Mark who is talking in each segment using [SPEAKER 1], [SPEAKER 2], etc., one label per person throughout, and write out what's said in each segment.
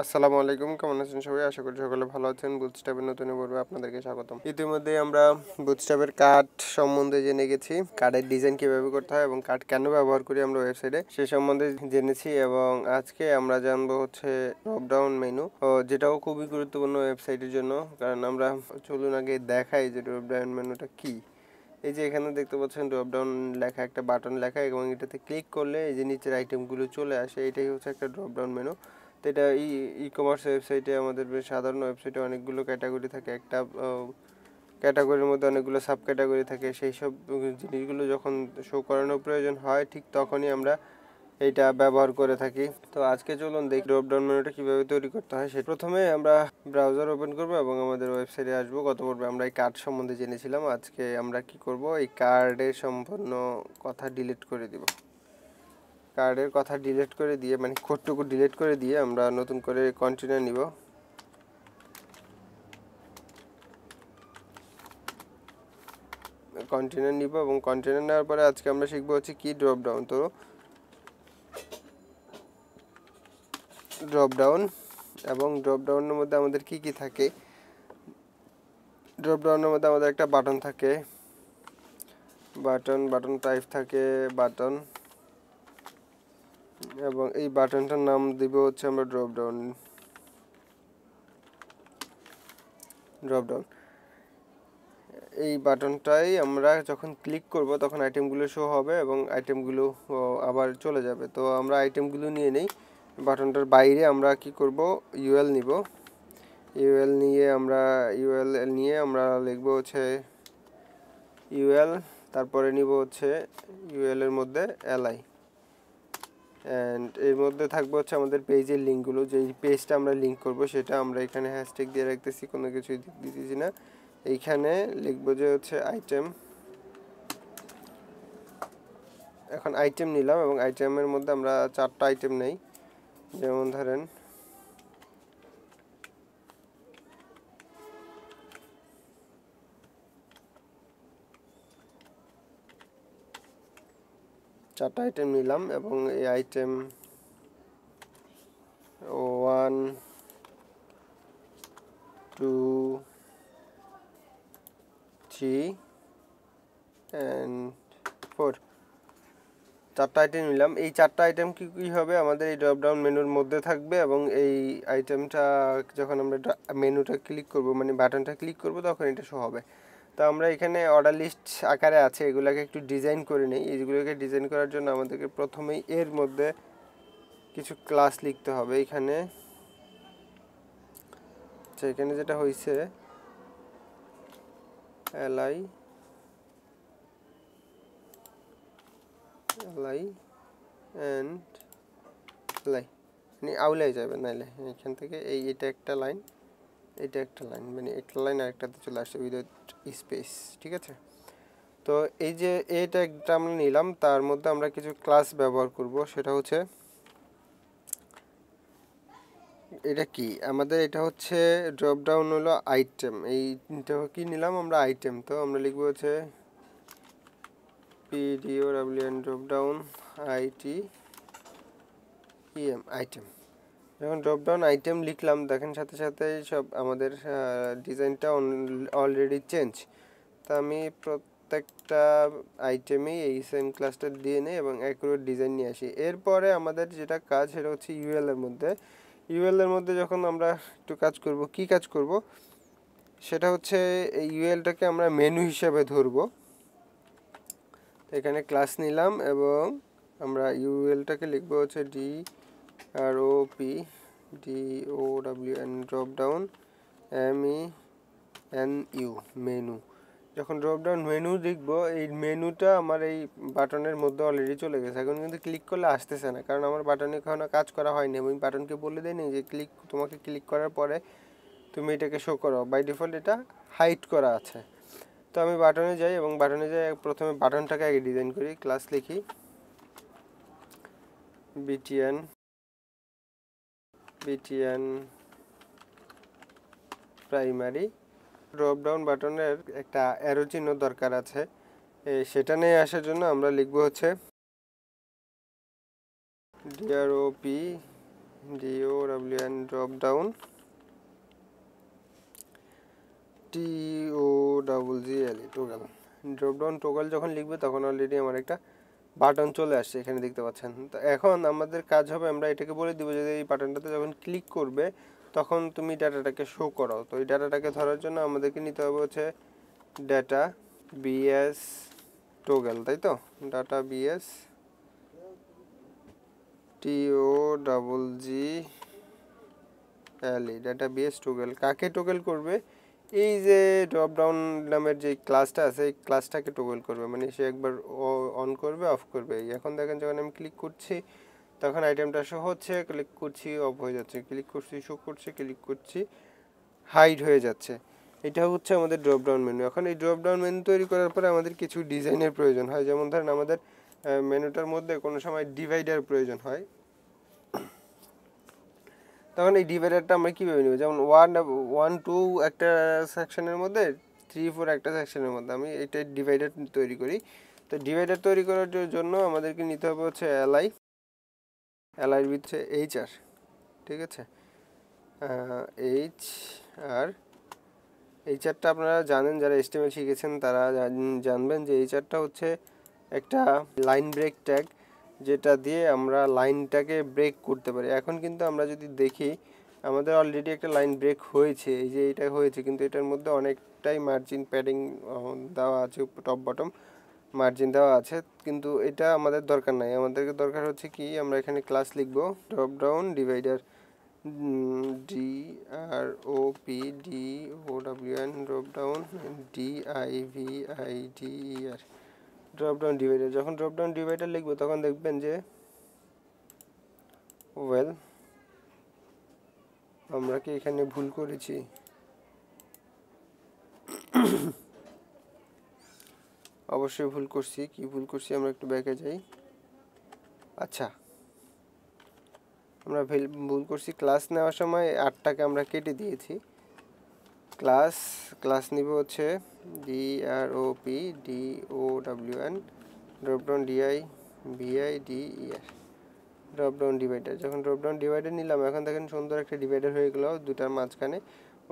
[SPEAKER 1] আসসালামু আলাইকুম, কেমন আছেন সবাই? আশা করি সকলে ভালো আছেন। বুটস্ট্র্যাপের নতুন পর্বে আপনাদেরকে স্বাগতম। ইতিমধ্যে আমরা বুটস্ট্র্যাপের কার্ড সম্বন্ধে জেনে গেছি, কার্ডের ডিজাইন কিভাবে করতে হয় এবং কার্ড কেন ব্যবহার করি আমরা ওয়েবসাইটে সে সম্বন্ধে জেনেছি। এবং আজকে আমরা জানবো হচ্ছে ড্রপডাউন মেনু, যেটাও খুবই গুরুত্বপূর্ণ ওয়েবসাইটের জন্য। কারণ আমরা চলুন আগে দেখাই যে ড্রপডাউন মেনুটা কি। এই যে এখানে দেখতে পাচ্ছেন ড্রপডাউন লেখা, একটা বাটন লেখা, এবং এটাতে ক্লিক করলে এই যে নিচের আইটেমগুলো চলে আসে। এটাই হচ্ছে একটা ড্রপডাউন মেনু। তো এটা ই কমার্স ওয়েবসাইটে, আমাদের বেশ সাধারণ ওয়েবসাইটে অনেকগুলো ক্যাটাগরি থাকে। একটা ক্যাটাগরির মধ্যে অনেকগুলো সাব ক্যাটাগরি থাকে। সেই সব জিনিসগুলো যখন শো করানোর প্রয়োজন হয় ঠিক তখনই আমরা এইটা ব্যবহার করে থাকি। তো আজকে চলুন দেখি ড্রপডাউন মেনুটা কীভাবে তৈরি করতে হয়। সে প্রথমে আমরা ব্রাউজার ওপেন করব এবং আমাদের ওয়েবসাইটে আসবো। গত পর্বে আমরা এই কার্ড সম্বন্ধে জেনেছিলাম। আজকে আমরা কি করব, এই কার্ডের সম্পূর্ণ কথা ডিলিট করে দিব। কার্ডের কথা ডিলিট করে দিয়ে, মানে কোডটুকু ডিলিট করে দিয়ে আমরা নতুন করে কন্টেনার নিব। এবং কন্টেনার নেওয়ার পরে আজকে আমরা শিখবো হচ্ছে কি ড্রপডাউন। তো ড্রপডাউন এবং ড্রপডাউনের মধ্যে আমাদের কি কি থাকে। ড্রপডাউনের মধ্যে আমাদের একটা বাটন থাকে, বাটন টাইপ থাকে বাটন, এবং এই বাটনটার নাম দিব হচ্ছে আমরা ড্রপডাউন। এই বাটনটাই আমরা যখন ক্লিক করব তখন আইটেমগুলো শো হবে এবং আইটেমগুলো আবার চলে যাবে। তো আমরা আইটেমগুলো নিয়ে নেই। বাটনটার বাইরে আমরা কি করব, ইউএল নিব। ইউএল নিয়ে আমরা লিখব হচ্ছে ইউএল, তারপরে নিব হচ্ছে ইউএল এর মধ্যে এলআই, অ্যান্ড এর মধ্যে থাকবে হচ্ছে আমাদের পেজের লিঙ্কগুলো। যেই পেজটা আমরা লিঙ্ক করব সেটা আমরা এখানে হ্যাশট্যাগ দিয়ে রাখতেছি, কোনো কিছুই দিতেছি না। এইখানে লিখবো যে হচ্ছে আইটেম। এখন আইটেম নিলাম এবং আইটেমের মধ্যে আমরা 4টা আইটেম নেই। যেমন ধরেন চারটা আইটেম নিলাম এবং এই আইটেম 1 2 3 and 4, 4টা আইটেম নিলাম। এই 4টা আইটেম কি হবে, আমাদের এই ড্রপডাউন মেনুর মধ্যে থাকবে এবং এই আইটেমটা যখন আমরা মেনুটা ক্লিক করব, মানে বাটনটা ক্লিক করব, তখন এটা শো হবে। তো আমরা এখানে অর্ডার লিস্ট আকারে আছে, এগুলোকে একটু ডিজাইন করে নিই। এইগুলোকে ডিজাইন করার জন্য আমাদেরকে প্রথমেই এর মধ্যে কিছু ক্লাস লিখতে হবে। এখানে যেটা হয়েছে এলআই অ্যান্ড এলআই, মানে আউলাই যাবে নাইলে এখান থেকে এটা একটা লাইন, এটা একটা লাইন, মানে একটা লাইন আরেকটাতে চলে আসছে উইদাউট স্পেস। ঠিক আছে। তো এই যে এটা একটা আমরা নিলাম, তার মধ্যে আমরা কিছু ক্লাস ব্যবহার করব। সেটা হচ্ছে এটা কি আমাদের, এটা হচ্ছে ড্রপডাউন হলো আইটেম। এইটা কি নিলাম আমরা, আইটেম। তো আমরা লিখবো হচ্ছে PDOWN ড্রপডাউন ITEM আইটেম। যখন ড্রপডাউন আইটেম লিখলাম, দেখেন সাথে সাথে সব আমাদের ডিজাইনটা অলরেডি চেঞ্জ। তা আমি প্রত্যেকটা আইটেমেই এই সেম ক্লাসটা দিয়ে নিই এবং অ্যাকুরেট ডিজাইন নিয়ে আসি। এরপরে আমাদের যেটা কাজ সেটা হচ্ছে ইউএল এর মধ্যে যখন আমরা একটু কাজ করব, সেটা হচ্ছে এই ইউএলটাকে আমরা মেনু হিসাবে ধরবো। এখানে ক্লাস নিলাম এবং আমরা ইউএলটাকে লিখবো হচ্ছে DROPDOWN ড্রপডাউন MENU মেনু। যখন ড্রপডাউন মেনু লিখবো, এই মেনুটা আমার এই বাটনের মধ্যে অলরেডি চলে গেছে। এখন কিন্তু ক্লিক করলে আসতেছে না, কারণ আমার বাটনে এখনো কাজ করা হয়নি। আমি বাটনকে বলে দিইনি যে তোমাকে ক্লিক করার পরে তুমি এটাকে শো করো। বাই ডিফল্ট এটা হাইড করা আছে। তো আমি বাটনে যাই এবং বাটনে যাই প্রথমে বাটনটাকে আগে ডিজাইন করি। ক্লাস লিখি BTN প্রাইমারি। ড্রপডাউন বাটনের একটা অ্যারো চিহ্ন দরকার আছে, সেটা নিয়ে আসার জন্য আমরা লিখবো হচ্ছে DROP DOWN drop down TOGGLE toggle. Drop down toggle যখন লিখবে তখন অলরেডি আমার একটা বাটন চলে আসছে, এখানে দেখতে পাচ্ছেন। তো এখন আমাদের কাজ হবে, আমরা এটাকে বলে দিব যে এই বাটনটাতে যখন ক্লিক করবে তখন তুমি ডাটাটাকে শো করো। তো এই ডাটাটাকে ধরার জন্য আমাদেরকে নিতে হবে হচ্ছে ডাটা বিএস টোগল, তাই তো? Data BS TOGGLE data BS toggle. কাকে টোগল করবে? এই যে ড্রপ ডাউন নামের যে ক্লাসটা আছে এই ক্লাসটাকে টোগল করবে, মানে সে একবার অন করবে অফ করবে। এখন দেখেন যখন আমি ক্লিক করছি তখন আইটেমটা শো হচ্ছে, ক্লিক করছি অফ হয়ে যাচ্ছে, ক্লিক করছি শো করছে, ক্লিক করছি হাইড হয়ে যাচ্ছে। এটা হচ্ছে আমাদের ড্রপ ডাউন মেনু। এখন এই ড্রপ ডাউন মেনু তৈরি করার পরে আমাদের কিছু ডিজাইনের প্রয়োজন হয়, যেমন ধরেন আমাদের মেনুটার মধ্যে কোনো সময় ডিভাইডার প্রয়োজন হয়। তখন এই ডিভাইডারটা আমরা কীভাবে নেব? যেমন 1 2 একটা সেকশনের মধ্যে, 3 4 একটা সেকশনের মধ্যে আমি এটা ডিভাইডার তৈরি করি। তো ডিভাইডার তৈরি করার জন্য আমাদেরকে নিতে হবে হচ্ছে এলআইয়ের ভিতরে HR, ঠিক আছে? এইচআরটা আপনারা জানেন, যারা HTML শিখেছেন তারা জানবেন যে এইচআরটা হচ্ছে একটা লাইন ব্রেক ট্যাগ, যেটা দিয়ে আমরা লাইনটাকে ব্রেক করতে পারি। এখন কিন্তু আমরা যদি দেখি আমাদের অলরেডি একটা লাইন ব্রেক হয়েছে, এই যে এটা হয়েছে, কিন্তু এটার মধ্যে অনেকটাই মার্জিন প্যাডিং দেওয়া আছে, টপ বটম মার্জিন দেওয়া আছে, কিন্তু এটা আমাদের দরকার নাই। আমাদেরকে দরকার হচ্ছে কি, আমরা এখানে ক্লাস লিখবো drop down divider DROPDOWN drop down DIVIDER drop down divider. যখন ড্রপ ডাউন ডিভাইডার লিখবো তখন দেখবেন যে ওয়েল আমরা কি এখানে ভুল করেছি? অবশ্যই ভুল করছি। কি ভুল করছি আমরা একটু ব্যাকে যাই। আচ্ছা, আমরা ভুল করছি, ক্লাস নেওয়ার সময় 8টাকে আমরা কেটে দিয়েছি। ক্লাস নিব হচ্ছে DROPDOWN dropdown DIVIDER dropdown divider. যখন ড্রপডাউন ডিভাইডার নিলাম, এখন দেখেন সুন্দর একটা ডিভাইডার হয়ে গেল। দুটার মাঝখানে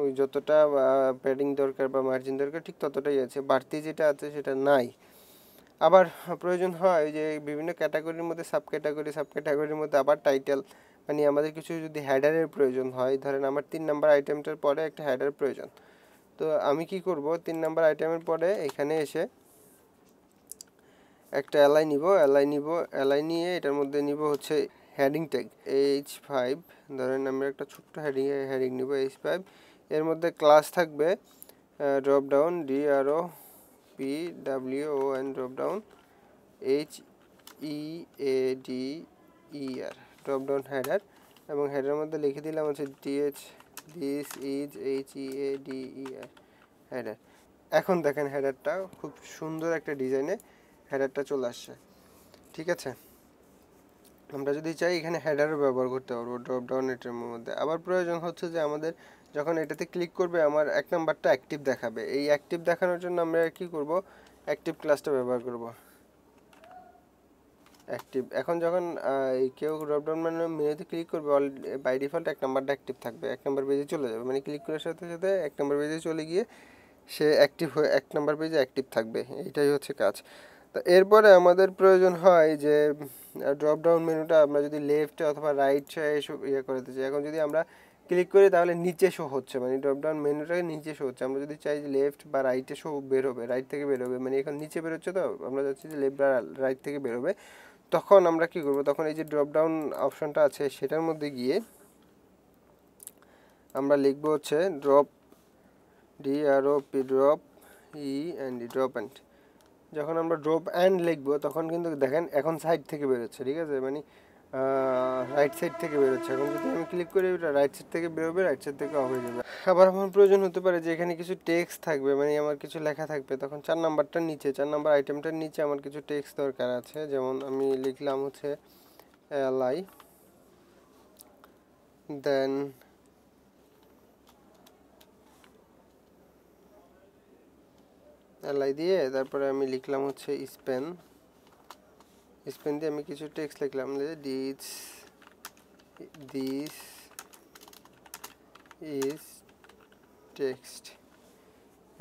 [SPEAKER 1] ওই যতটা প্যাডিং দরকার বা মার্জিন দরকার ঠিক ততটাই আছে, বাড়তি যেটা আছে সেটা নাই। আবার প্রয়োজন হয় যে বিভিন্ন ক্যাটাগরির মধ্যে সাব ক্যাটাগরির মধ্যে আবার টাইটেল, মানে আমাদের কিছু যদি হেডারের প্রয়োজন হয়, ধরেন আমার 3 নাম্বার আইটেমটার পরে একটা হেডার প্রয়োজন। তো আমি কি করব, 3 নাম্বার আইটেমের পরে এখানে এসে একটা এলআই নিয়ে এটার মধ্যে নিব হচ্ছে হেডিং ট্যাগ H5। ধরেন আমরা একটা ছোট্ট হেডিং নিব H5, এর মধ্যে ক্লাস থাকবে drop down DROPWON drop down HEADER drop down header, এবং হেডারের মধ্যে লিখে দিলাম হচ্ছে দিস ইজ HEADER হেডার। এখন দেখেন হেডারটা খুব সুন্দর একটা ডিজাইনে হেডারটা চলে আসছে, ঠিক আছে? আমরা যদি চাই এখানে হেডারও ব্যবহার করতে পারবো ড্রপ ডাউন এটার মধ্যে। আবার প্রয়োজন হচ্ছে যে আমাদের যখন এটাতে ক্লিক করবে আমার 1 নাম্বারটা অ্যাক্টিভ দেখাবে, এই অ্যাক্টিভ দেখানোর জন্য আমরা কি করব, অ্যাক্টিভ ক্লাসটা ব্যবহার করব। অ্যাক্টিভ, এখন যখন কেউ ড্রপ ডাউন মেনুতে ক্লিক করবে বাই ডিফল্ট 1 নাম্বারটা অ্যাক্টিভ থাকবে, 1 নাম্বার পেজে চলে যাবে, মানে ক্লিক করার সাথে সাথে 1 নাম্বার পেজে চলে গিয়ে সে অ্যাক্টিভ হয়ে 1 নাম্বার পেজে অ্যাক্টিভ থাকবে, এইটাই হচ্ছে কাজ। তো এরপরে আমাদের প্রয়োজন হয় যে ড্রপ ডাউন মেনুটা আমরা যদি লেফটে অথবা রাইটে করে দিতে চাই। এখন যদি আমরা ক্লিক করি তাহলে নিচে শো হচ্ছে, মানে ড্রপ ডাউন মেনুটাকে নিচে শো হচ্ছে। আমরা যদি চাই যে লেফট বা রাইটে শো বেরোবে, রাইট থেকে বেরোবে, মানে এখন নিচে বেরোচ্ছে, তো আমরা চাচ্ছি যে লেফট বা রাইট থেকে বেরোবে, তখন আমরা কি করব, তখন এই যে ড্রপ ডাউন অপশনটা আছে সেটার মধ্যে গিয়ে আমরা লিখবো হচ্ছে ড্রপ ড্রপ ড্রপ অ্যান্ড। যখন আমরা ড্রপ অ্যান্ড লিখবো তখন কিন্তু দেখেন এখন সাইড থেকে বেরোচ্ছে, ঠিক আছে? মানে রাইট সাইড থেকে বেরোচ্ছে। এখন যদি আমি ক্লিক করি রাইট সাইড থেকে বেরোবে, রাইট সাইড থেকে অফ হয়ে যাবে। আবার আমার প্রয়োজন হতে পারে যে এখানে কিছু টেক্সট থাকবে, মানে আমার কিছু লেখা থাকবে, তখন 4 নাম্বারটার নিচে, 4 নাম্বার আইটেমটার নিচে আমার কিছু টেক্সট দরকার আছে। যেমন আমি লিখলাম হচ্ছে LI, দেন LI দিয়ে তারপরে আমি লিখলাম হচ্ছে স্পেন দিয়ে আমি কিছু টেক্সট লিখলাম, দিস দিস ইজ টেক্সট।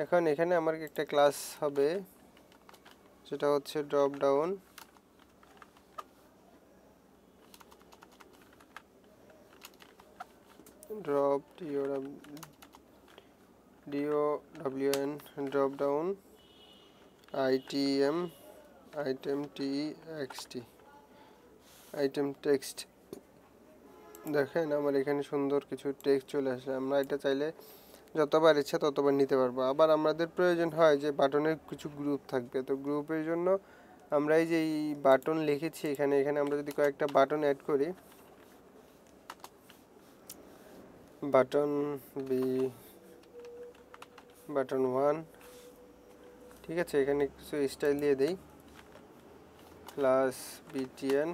[SPEAKER 1] এখন এখানে আমার একটা ক্লাস হবে, সেটা হচ্ছে drop down. Drop DOWN drop down ITM item TXT item text. দেখেন আমার এখানে সুন্দর কিছু টেক্সট চলে আসে। আমরা এটা চাইলে যতবার ইচ্ছা ততবার নিতে পারবো। আবার আমাদের প্রয়োজন হয় যে বাটনের কিছু গ্রুপ থাকবে, তো গ্রুপের জন্য আমরা এই যে এই বাটন লিখেছি এখানে আমরা যদি কয়েকটা বাটন অ্যাড করি, বাটন বাটন 1, ঠিক আছে, এখানে কিছু স্টাইল দিয়ে দেই, প্লাস BTN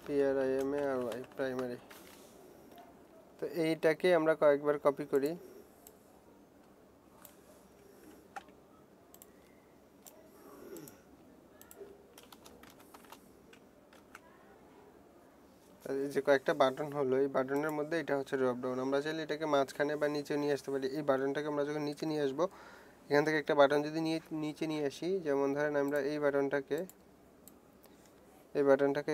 [SPEAKER 1] PRIMARY প্রাইমারি। তো এইটাকে আমরা কয়েকবার কপি করি, এই যে কয়েকটা বাটন হলো, এই বাটনের মধ্যে এটা হচ্ছে ড্রপ ডাউন। আমরা চাইলে এটাকে মাঝখানে বা নিচে নিয়ে আসতে পারি। এই বাটনটাকে আমরা যখন নিচে নিয়ে আসবো, এখান থেকে একটা বাটন যদি নিচে নিয়ে আসি, যেমন ধরেন আমরা এই বাটনটাকে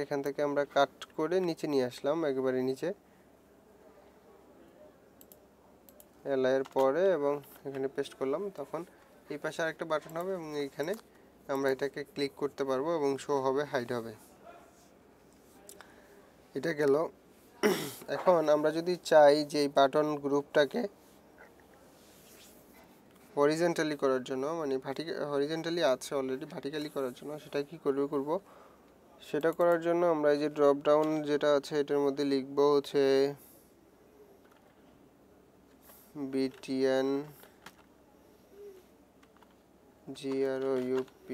[SPEAKER 1] এখান থেকে আমরা কাট করে নিচে নিয়ে আসলাম, একেবারে নিচে এর পরে, এবং এখানে পেস্ট করলাম, তখন এই পাশে আরেকটা বাটন হবে এবং এইখানে আমরা এটাকে ক্লিক করতে পারবো এবং শো হবে, হাইড হবে। এটা গেল। এখন আমরা যদি চাই যে এই বাটন গ্রুপটাকে হরিজন্টালি করার জন্য, মানে হরিজন্টালি আছে অলরেডি, ভার্টিক্যালি করার জন্য সেটা কি করব, সেটা করার জন্য আমরা এই যে ড্রপ ডাউন যেটা আছে এটার মধ্যে লিখব হচ্ছে BTN GROUP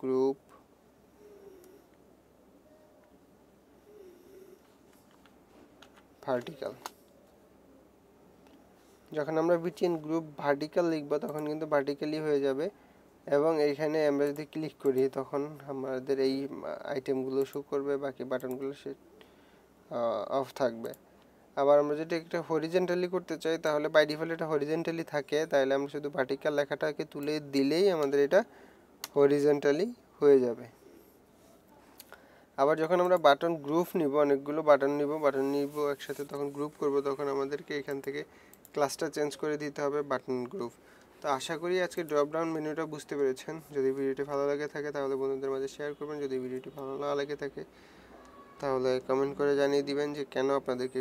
[SPEAKER 1] গ্রুপ ভার্টিক্যাল। যখন আমরা BTN গ্রুপ ভার্টিক্যাল লিখব তখন কিন্তু ভার্টিক্যালি হয়ে যাবে, এবং এইখানে আমরা যদি ক্লিক করি তখন আমাদের এই আইটেমগুলো শো করবে, বাকি বাটনগুলো সে অফ থাকবে। আবার আমরা যদি একটা হরিজন্টালি করতে চাই তাহলে বাই ডিফল্ট এটা হরিজন্টালি থাকে, তাহলে আমরা শুধু ভার্টিক্যাল লেখাটাকে তুলে দিলেই আমাদের এটা হরিজন্টালি হয়ে যাবে। আবার যখন আমরা বাটন গ্রুপ নিব, অনেকগুলো বাটন নিব একসাথে, তখন গ্রুপ করব, তখন আমাদেরকে এখান থেকে ক্লাসটা চেঞ্জ করে দিতে হবে বাটন গ্রুপ। তো আশা করি আজকে ড্রপ ডাউন মেনুটা বুঝতে পেরেছেন। যদি ভিডিওটি ভালো লাগে থাকে তাহলে বন্ধুদের মাঝে শেয়ার করবেন। যদি ভিডিওটি ভালো না লাগে থাকে তাহলে কমেন্ট করে জানিয়ে দিবেন যে কেন আপনাদেরকে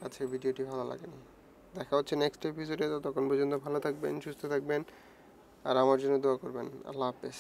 [SPEAKER 1] আজকে ভিডিওটি ভালো লাগেনি। দেখা হচ্ছে নেক্সট এপিসোডে। ততক্ষণ পর্যন্ত ভালো থাকবেন, সুস্থ থাকবেন, আর আমার জন্য দোয়া করবেন। আল্লাহ হাফেজ।